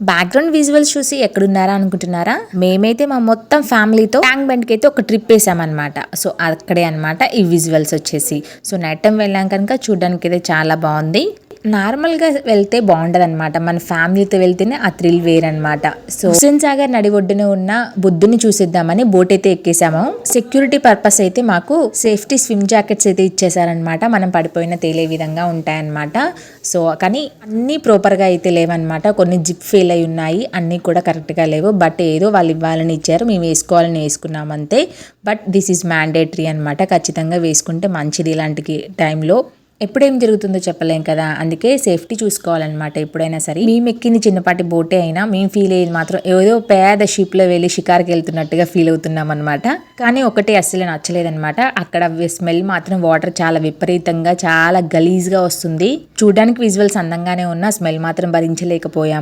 Background visuals చూసి ఎక్కడున్నారా అనుకుంటున్నారా? మేమైతే మా మొత్తం ఫ్యామిలీతో ట్యాంక్ బండ్ కి అయితే ఒక ట్రిప్ వేసామన్నమాట. సో అక్కడే అన్నమాట ఈ విజువల్స్ వచ్చేసి. సో నైట్ టైం వెళ్ళాం కనుక చూడడానికి అయితే చాలా బాగుంది. నార్మల్గా వెళ్తే బాగుండదు అనమాట, మన ఫ్యామిలీతో వెళ్తేనే ఆ థ్రిల్ వేరనమాట. సో హుస్సేన్ సాగర్ నడి ఒడ్డున ఉన్న బుద్ధుని చూసిద్దామని బోట్ అయితే ఎక్కేసాము. సెక్యూరిటీ పర్పస్ అయితే మాకు సేఫ్టీ స్విమ్ జాకెట్స్ అయితే ఇచ్చేసారనమాట, మనం పడిపోయిన తేలే విధంగా ఉంటాయన్నమాట. సో కానీ అన్నీ ప్రాపర్గా అయితే లేవన్నమాట, కొన్ని జిప్ ఫెయిల్ అయి ఉన్నాయి, అన్నీ కూడా కరెక్ట్గా లేవు. బట్ ఏదో వాళ్ళు ఇవ్వాలని ఇచ్చారు, మేము వేసుకోవాలని వేసుకున్నాం అంతే. బట్ దిస్ ఈజ్ మ్యాండేటరీ అనమాట, ఖచ్చితంగా వేసుకుంటే మంచిది ఇలాంటి టైంలో. ఎప్పుడేం జరుగుతుందో చెప్పలేం కదా, అందుకే సేఫ్టీ చూసుకోవాలన్నమాట ఎప్పుడైనా సరే. మేము ఎక్కింది చిన్నపాటి బోటే అయినా మేము ఫీల్ అయ్యేది మాత్రం ఏదో పేద షిప్లో వెళ్ళి షికార్కి వెళ్తున్నట్టుగా ఫీల్ అవుతున్నాం అనమాట. కానీ ఒకటి అస్సలు నచ్చలేదన్నమాట, అక్కడ స్మెల్ మాత్రం వాటర్ చాలా విపరీతంగా చాలా గలీజ్గా వస్తుంది. చూడడానికి విజువల్స్ అందంగానే ఉన్నా స్మెల్ మాత్రం భరించలేకపోయాం.